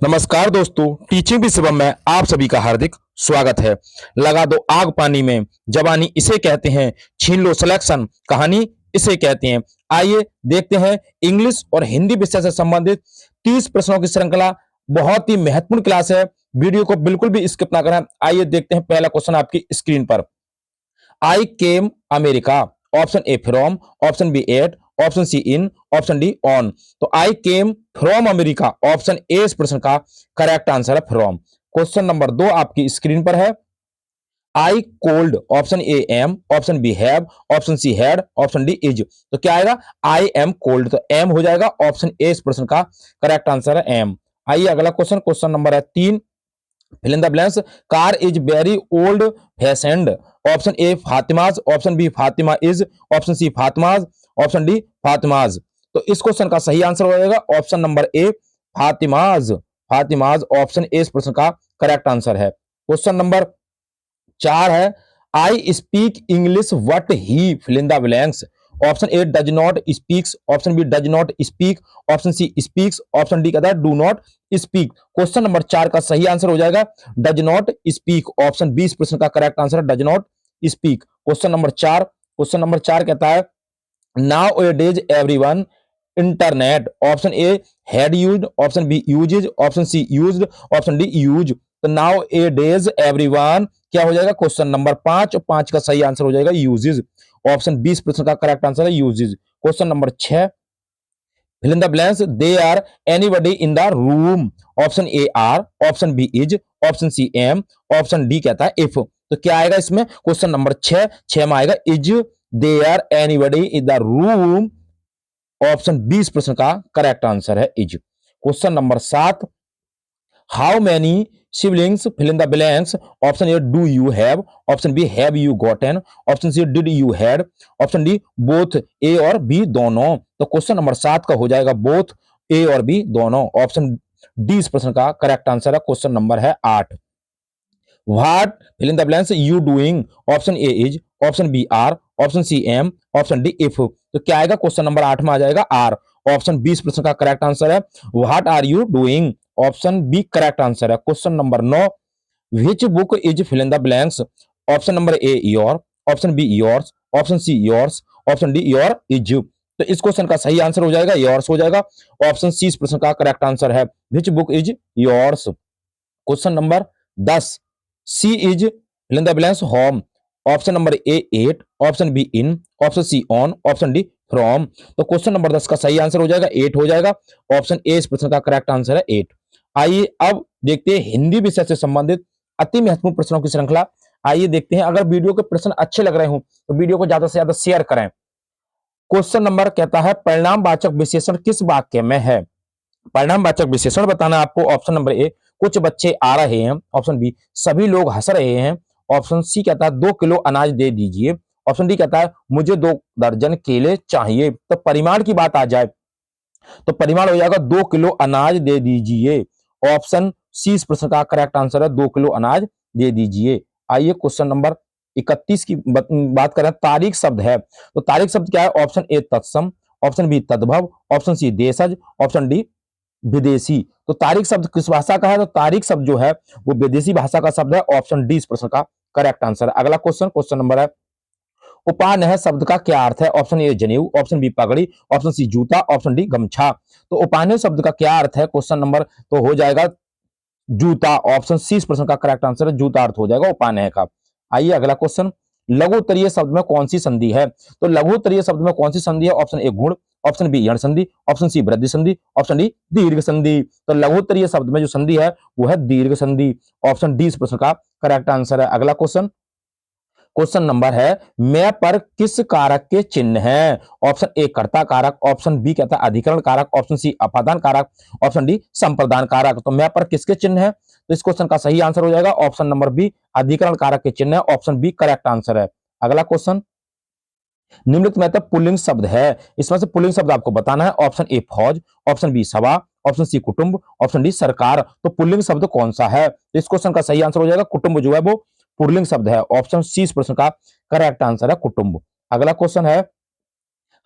नमस्कार दोस्तों, टीचिंग भी शिवम में आप सभी का हार्दिक स्वागत है। लगा दो आग पानी में, जवानी इसे कहते हैं, छीन लो सिलेक्शन, कहानी इसे कहते हैं। आइए देखते हैं इंग्लिश और हिंदी विषय से संबंधित 30 प्रश्नों की श्रृंखला। बहुत ही महत्वपूर्ण क्लास है, वीडियो को बिल्कुल भी स्किप ना करें। आइए देखते हैं पहला क्वेश्चन आपकी स्क्रीन पर। I came America, option A from, option B at, option C in, option D on. तो I came from America, option A इस प्रश्न का करेक्ट आंसर है फ्रॉम। क्वेश्चन नंबर 2 आपकी स्क्रीन पर है। I cold, option A am, option B have, option C had, option D is. तो क्या आएगा? आई एम कोल्ड, तो एम हो जाएगा। ऑप्शन ए इस प्रश्न का करेक्ट आंसर है एम। आइए अगला क्वेश्चन, क्वेश्चन नंबर है 3। fill in the blanks. Car is very old fashioned. Option A Fatima's, option B Fatima is, option C Fatima's, option D Fatima's. तो इस क्वेश्चन का सही आंसर हो जाएगा option number A Fatima's. Fatima's option A इस प्रश्न का correct answer है। क्वेश्चन नंबर 4 है। I speak English what he fill in the blanks. Option A does not speaks, option B does not speak, option C speaks, option D कहता है do not speak. Question number 4 का सही answer हो जाएगा does not speak. Option B इस प्रश्न का correct answer है does not speak. Question number 4 कहता है nowadays everyone internet. Option A had used, option B uses, option C used, option D use. तो nowadays everyone क्या हो जाएगा? क्वेश्चन नंबर 5 और 5 का सही आंसर हो जाएगा यूजेज। ऑप्शन 20 प्रश्न का करेक्ट आंसर है uses. Question number 6 fill in the blanks. They are anybody in the room. Option A are, option B is, option C am, option D कहता है इफ। तो क्या आएगा इसमें? क्वेश्चन नंबर 6 में आएगा is there anybody in the room. Option 20 प्रश्न का करेक्ट आंसर है is. Question number 7 how many siblings fill in the blanks. Option A do you have, option B have you gotten, option C did you had, option D both A और B दोनों। तो question number 7 का हो जाएगा both A और B दोनों। Option D इस प्रश्न का करेक्ट आंसर है। क्वेश्चन नंबर है 8 what fill in the blanks you doing. Option A is, option B are, option C am, option D if. तो क्या आएगा? क्वेश्चन नंबर 8 में आ जाएगा आर। ऑप्शन 20 प्रश्न का करेक्ट आंसर है what are you doing. Option B correct answer है। Question number 9 which book is fill in the blanks. Option number A your, option B yours, option C yours, option D your is. तो इस question का सही answer हो जाएगा yours हो जाएगा। Option C इस प्रश्न का करेक्ट आंसर है which book is yours. Question number 10 C is fill in the blanks home. Option number A 8, option B in, option C on, option D from. तो question number 10 का सही answer हो जाएगा 8 हो जाएगा। ऑप्शन ए इस प्रश्न का करेक्ट आंसर है 8। आइए अब देखते हैं हिंदी विषय से संबंधित अति महत्वपूर्ण प्रश्नों की श्रृंखला। आइए देखते हैं। अगर वीडियो के प्रश्न अच्छे लग रहे हो तो वीडियो को ज्यादा से ज्यादा शेयर करें। क्वेश्चन नंबर कहता है परिणामवाचक विशेषण किस वाक्य में है। परिणामवाचक विशेषण बताना आपको। ऑप्शन नंबर ए कुछ बच्चे आ रहे हैं, ऑप्शन बी सभी लोग हंस रहे हैं, ऑप्शन सी कहता है 2 किलो अनाज दे दीजिए, ऑप्शन डी कहता है मुझे 2 दर्जन केले चाहिए। तो परिमाण की बात आ जाए तो परिमाण हो जाएगा 2 किलो अनाज दे दीजिए। ऑप्शन सी इस प्रश्न का करेक्ट आंसर है 2 किलो अनाज दे दीजिए। आइए क्वेश्चन नंबर 31 की बात करें। तारीख शब्द है तो तारीख शब्द क्या है? ऑप्शन ए तत्सम, ऑप्शन बी तद्भव, ऑप्शन सी देशज, ऑप्शन डी विदेशी। तो तारीख शब्द किस भाषा का है? तो तारीख शब्द जो है वो विदेशी भाषा का शब्द है। ऑप्शन डी इस प्रश्न का करेक्ट आंसर है। अगला क्वेश्चन, क्वेश्चन नंबर है उपान्ह शब्द का क्या अर्थ है? ऑप्शन ए जनेऊ, ऑप्शन बी पगड़ी, ऑप्शन सी जूता, ऑप्शन डी गमछा। तो उपान्ह शब्द का क्या अर्थ है? क्वेश्चन नंबर तो हो जाएगा जूता। ऑप्शन सी इस प्रश्न का करेक्ट आंसर है जूता अर्थ हो जाएगा उपान्ह का। आइए अगला क्वेश्चन लघु उत्तरीय शब्द में कौन सी संधि है? तो लघु उत्तरीय शब्द में कौन सी संधि है? ऑप्शन ए गुण, ऑप्शन बी यण संधि, ऑप्शन सी वृद्धि संधि, ऑप्शन डी दीर्घ संधि। तो लघु उत्तरीय शब्द में जो संधि है वो है दीर्घ संधि। ऑप्शन डी इस प्रश्न का करेक्ट आंसर है। अगला क्वेश्चन, क्वेश्चन नंबर है मैं पर किस कारक के चिन्ह है? ऑप्शन ए कर्ता कारक, ऑप्शन बी कहता है अधिकरण कारक, ऑप्शन सी अपादान कारक, ऑप्शन डी संप्रदान कारक। तो मैं पर किसके चिन्ह है? तो इस क्वेश्चन का सही आंसर हो जाएगा ऑप्शन नंबर बी अधिकरण कारक के चिन्ह है। ऑप्शन बी करेक्ट आंसर है। अगला क्वेश्चन निम्नलिखित में पुल्लिंग शब्द है, इसमें से पुल्लिंग शब्द आपको बताना है। ऑप्शन ए फौज, ऑप्शन बी सभा, ऑप्शन सी कुटुंब, ऑप्शन डी सरकार। तो पुल्लिंग शब्द कौन सा है? तो इस क्वेश्चन का सही आंसर हो जाएगा कुटुंब जो है वो पुल्लिंग शब्द है। ऑप्शन सी इस प्रश्न का करेक्ट आंसर है कुटुंब। अगला क्वेश्चन है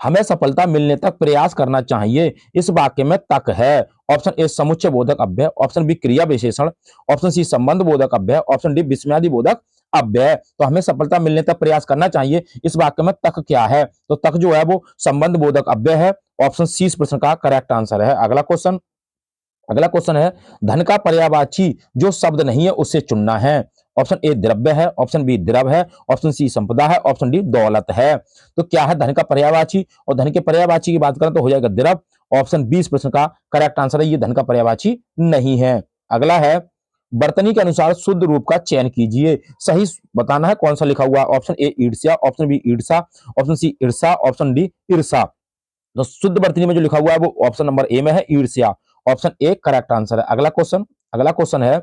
हमें सफलता मिलने तक प्रयास करना चाहिए, इस वाक्य में तक है। ऑप्शन ए समुच्चय बोधक अव्यय, ऑप्शन बी क्रिया विशेषण, ऑप्शन सी संबंध बोधक अव्यय, ऑप्शन डी विस्मयादि बोधक अव्यय। तो हमें सफलता मिलने तक प्रयास करना चाहिए। इस वाक्य में तक क्या है? तो तक जो है वो संबंध बोधक अव्यय है। ऑप्शन सी इस प्रश्न का करेक्ट आंसर है। अगला क्वेश्चन है, धन का पर्यायवाची जो शब्द नहीं है उसे चुनना है। ऑप्शन ए द्रव्य है, ऑप्शन बी द्रव है, ऑप्शन सी संपदा है, ऑप्शन डी दौलत है। तो क्या है धन का पर्यायवाची? और धन के पर्यायवाची की बात करें तो हो जाएगा द्रव। ऑप्शन बी इस प्रश्न का करेक्ट आंसर है, ये धन का पर्यायवाची नहीं है। अगला है, वर्तनी के अनुसार शुद्ध रूप का चयन कीजिए। सही बताना है कौन सा लिखा हुआ है। ऑप्शन ए ईर्ष्या, ऑप्शन बी ईर्षा, ऑप्शन सी ईर्षा, ऑप्शन डी ईर्षा। तो शुद्ध वर्तनी में जो लिखा हुआ है वो ऑप्शन नंबर ए में है, ईर्ष्या। ऑप्शन ए करेक्ट आंसर है। अगला क्वेश्चन है,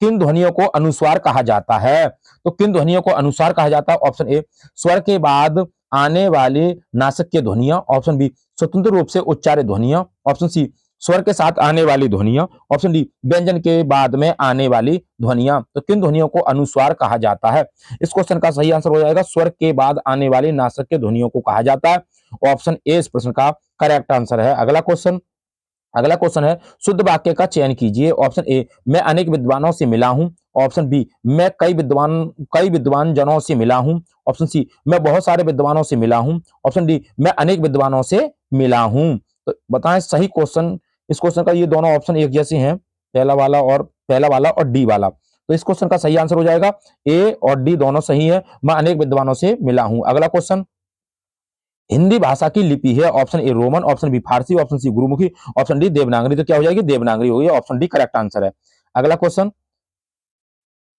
किन ध्वनियों को अनुस्वार कहा जाता है? तो किन ध्वनियों को अनुस्वार कहा जाता है? ऑप्शन ए स्वर के बाद आने वाली नासिक की ध्वनियां, ऑप्शन बी स्वतंत्र रूप से उच्चारित ध्वनियां, ऑप्शन सी स्वर के साथ आने वाली ध्वनियां, ऑप्शन डी व्यंजन के बाद में आने वाली ध्वनियां। तो किन ध्वनियों को अनुस्वार कहा जाता है? इस क्वेश्चन का सही आंसर हो जाएगा स्वर के बाद आने वाली नासिक की ध्वनियों को कहा जाता है। ऑप्शन ए इस प्रश्न का करेक्ट आंसर है। अगला क्वेश्चन है, शुद्ध वाक्य का चयन कीजिए। ऑप्शन ए मैं अनेक विद्वानों से मिला हूं, ऑप्शन बी मैं कई विद्वान जनों से मिला हूं, ऑप्शन सी मैं बहुत सारे विद्वानों से मिला हूं, ऑप्शन डी मैं अनेक विद्वानों से मिला हूं। तो बताएं सही क्वेश्चन। इस क्वेश्चन का ये दोनों ऑप्शन एक जैसे हैं, पहला वाला और डी वाला। तो इस क्वेश्चन का सही आंसर हो जाएगा ए और डी दोनों सही है, मैं अनेक विद्वानों से मिला हूं। अगला क्वेश्चन, हिंदी भाषा की लिपि है। Option A Roman, option B Farsi, option C Gurmukhi, option D Devanagari. तो क्या हो जाएगी? देवनागरी होगी। ऑप्शन डी करेक्ट आंसर है। अगला क्वेश्चन,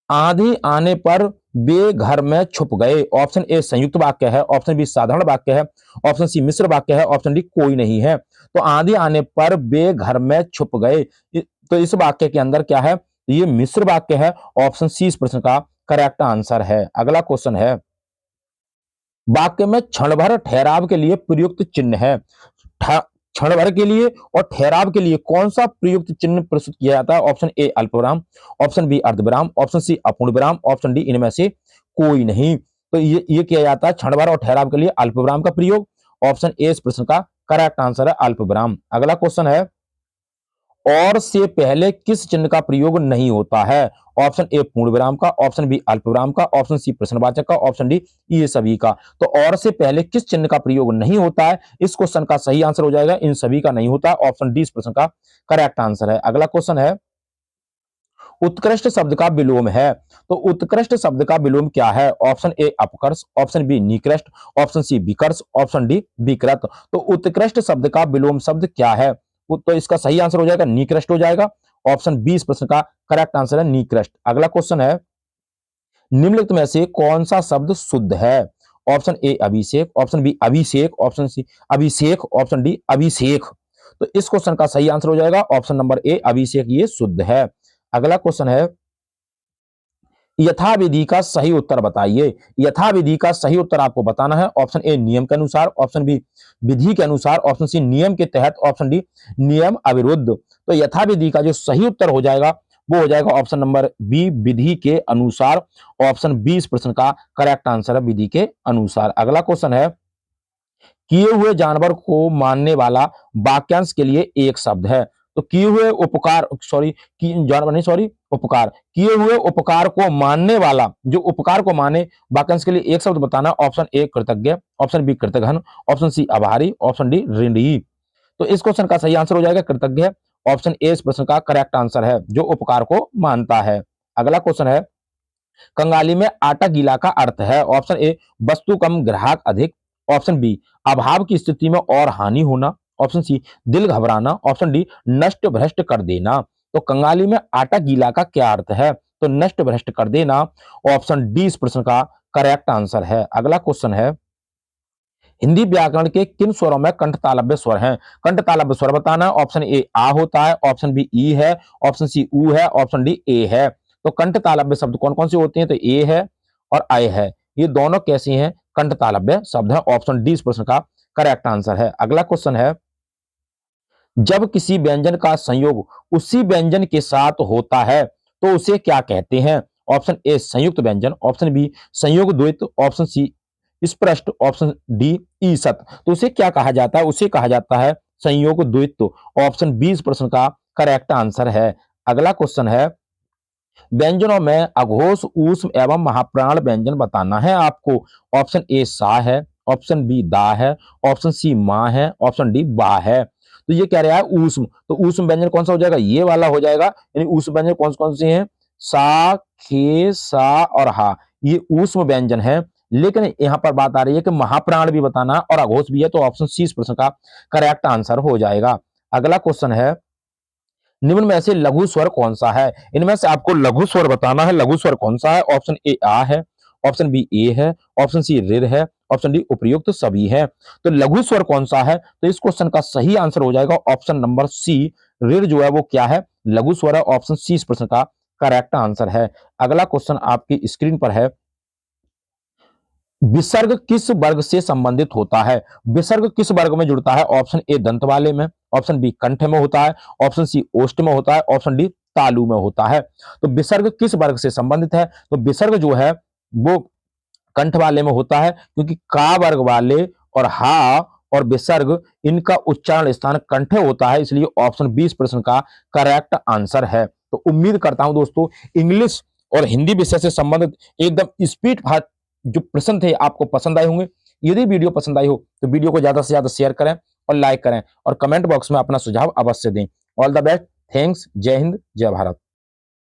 आंधी आने पर वे घर में छुप गए। ऑप्शन ए संयुक्त वाक्य है, ऑप्शन बी साधारण वाक्य है, ऑप्शन सी मिश्र वाक्य है, ऑप्शन डी कोई नहीं है। तो आंधी आने पर वे घर में छुप गए, तो इस वाक्य के अंदर क्या है? ये मिश्र वाक्य है। ऑप्शन सी इस प्रश्न का करेक्ट आंसर है। अगला क्वेश्चन है, वाक्य में क्षण भर ठहराव के लिए प्रयुक्त चिन्ह है। क्षण भर के लिए और ठहराव के लिए कौन सा प्रयुक्त चिन्ह प्रस्तुत किया जाता है? ऑप्शन ए अल्पविराम, ऑप्शन बी अर्धविराम, ऑप्शन सी अपूर्ण विराम, ऑप्शन डी इनमें से कोई नहीं। तो ये किया जाता है क्षण भर और ठहराव के लिए अल्पविराम का प्रयोग। ऑप्शन ए इस प्रश्न का करेक्ट आंसर है, अल्पविराम। अगला क्वेश्चन है, और से पहले किस चिन्ह का प्रयोग नहीं होता है? ऑप्शन ए पूर्ण विराम का, ऑप्शन बी अल्प विराम का, ऑप्शन सी प्रश्नवाचक का, ऑप्शन डी ये सभी का। तो और से पहले किस चिन्ह का प्रयोग नहीं होता है? इस क्वेश्चन का सही आंसर हो जाएगा इन सभी का नहीं होता। ऑप्शन डी इस प्रश्न का करेक्ट आंसर है। अगला क्वेश्चन है, उत्कृष्ट शब्द का विलोम है। तो उत्कृष्ट शब्द का विलोम क्या है? ऑप्शन ए अपकर्ष, ऑप्शन बी निकृष्ट, ऑप्शन सी विकर्ष, ऑप्शन डी विकृत। तो उत्कृष्ट शब्द का विलोम शब्द क्या है? तो इसका सही आंसर हो जाएगा निकृष्ट हो जाएगा। ऑप्शन बी इस प्रश्न का करेक्ट आंसर है, निकृष्ट। अगला क्वेश्चन है, निम्नलिखित में से कौन सा शब्द शुद्ध है? ऑप्शन ए अभिषेक, ऑप्शन बी अभिषेक, ऑप्शन सी अभिषेक, ऑप्शन डी अभिषेक। तो इस क्वेश्चन का सही आंसर हो जाएगा ऑप्शन नंबर ए अभिषेक, ये शुद्ध है। अगला क्वेश्चन है, यथाविधि का सही उत्तर बताइए। यथाविधि का सही उत्तर आपको बताना है। ऑप्शन ए नियम के अनुसार, ऑप्शन बी विधि के अनुसार, ऑप्शन सी नियम के तहत, ऑप्शन डी नियम अविरुद्ध। तो यथाविधि का जो सही उत्तर हो जाएगा वो हो जाएगा ऑप्शन नंबर बी विधि के अनुसार। ऑप्शन बी इस प्रश्न का करेक्ट आंसर है, विधि के अनुसार। अगला क्वेश्चन है, किए हुए जानवर को मानने वाला वाक्यांश के लिए एक शब्द है। तो किए हुए उपकार सॉरी जानवर नहीं सॉरी उपकार, किए हुए उपकार को मानने वाला, जो उपकार को माने, वाक्यांश के लिए एक शब्द बताना। ऑप्शन ए कृतज्ञ, ऑप्शन बी कृतघ्न, ऑप्शन सी आभारी, ऑप्शन डी ऋणी। तो इस क्वेश्चन का सही आंसर हो जाएगा कृतज्ञ। ऑप्शन ए इस प्रश्न का करेक्ट आंसर है, जो उपकार को मानता है। अगला क्वेश्चन है, कंगाली में आटा गीला का अर्थ है। ऑप्शन ए वस्तु कम ग्राहक अधिक, ऑप्शन बी अभाव की स्थिति में और हानि होना, ऑप्शन सी दिल घबराना, ऑप्शन डी नष्ट भ्रष्ट कर देना। तो कंगाली में आटा गीला का क्या अर्थ है? तो नष्ट भ्रष्ट कर देना। ऑप्शन डी इस प्रश्न का करेक्ट आंसर है। अगला क्वेश्चन है, हिंदी व्याकरण के किन स्वरों में कंठ तालव्य स्वर हैं? कंठ तालव्य स्वर बताना है। ऑप्शन ए आ होता है, ऑप्शन बी ई है, ऑप्शन सी ऊ है, ऑप्शन डी ए है। तो कंठ तालव्य शब्द कौन कौन से होते हैं? तो ए है और आई है, ये दोनों कैसी हैं? कंठ तालव्य शब्द है। ऑप्शन डी इस प्रश्न का करेक्ट आंसर है। अगला क्वेश्चन है, जब किसी व्यंजन का संयोग उसी व्यंजन के साथ होता है तो उसे क्या कहते हैं? ऑप्शन ए संयुक्त व्यंजन, ऑप्शन बी संयोग द्वैत, ऑप्शन सी स्पष्ट, ऑप्शन डी ईसत। तो उसे क्या कहा जाता है? उसे कहा जाता है संयोग द्वैत। ऑप्शन बी इस प्रश्न का करेक्ट आंसर है। अगला क्वेश्चन है, व्यंजनों में अघोष, ऊष्म एवं महाप्राण व्यंजन बताना है आपको। ऑप्शन ए सा है, ऑप्शन बी दा है, ऑप्शन सी मां है, ऑप्शन डी बा है। तो ये कह रहा है ऊष्म, तो ऊष्म व्यंजन कौन सा हो जाएगा, ये वाला हो जाएगा। यानी ऊष्म व्यंजन कौन कौन से हैं, सा, खे, सा और हा, ये ऊष्म व्यंजन है। लेकिन यहां पर बात आ रही है कि महाप्राण भी बताना और अघोष भी है, तो ऑप्शन सी इस प्रश्न का करेक्ट आंसर हो जाएगा। अगला क्वेश्चन है, निम्न में से लघु स्वर कौन सा है। इनमें से आपको लघु स्वर बताना है, लघु स्वर कौन सा है। ऑप्शन ए आ है, ऑप्शन बी ए है, ऑप्शन सी ऋ है, ऑप्शन डी उपयुक्त सभी है। तो लघु स्वर कौन सा है, तो इस क्वेश्चन का सही आंसर हो जाएगा ऑप्शन नंबर सी, ऋ जो है वो क्या है, लघु स्वर है। ऑप्शन सी इस प्रश्न का करेक्ट आंसर है। अगला क्वेश्चन आपकी स्क्रीन पर है, विसर्ग किस वर्ग से संबंधित होता है। विसर्ग किस वर्ग में जुड़ता है। ऑप्शन ए दंत वाले में, ऑप्शन बी कंठ में होता है, ऑप्शन सी ओष्ठ में होता है, ऑप्शन डी तालु में होता है। तो विसर्ग किस वर्ग से संबंधित है, तो विसर्ग जो है वो कंठ वाले में होता है, क्योंकि का वर्ग वाले और हा और विसर्ग इनका उच्चारण स्थान कंठ होता है, इसलिए ऑप्शन बी इस प्रश्न का करेक्ट आंसर है। तो उम्मीद करता हूं दोस्तों इंग्लिश और हिंदी विषय से संबंधित एकदम स्पीड जो प्रश्न थे आपको पसंद आए होंगे। यदि वीडियो पसंद आई हो तो वीडियो को ज्यादा से ज्यादा शेयर करें और लाइक करें और कमेंट बॉक्स में अपना सुझाव अवश्य दें। ऑल द बेस्ट, थैंक्स, जय हिंद, जय भारत।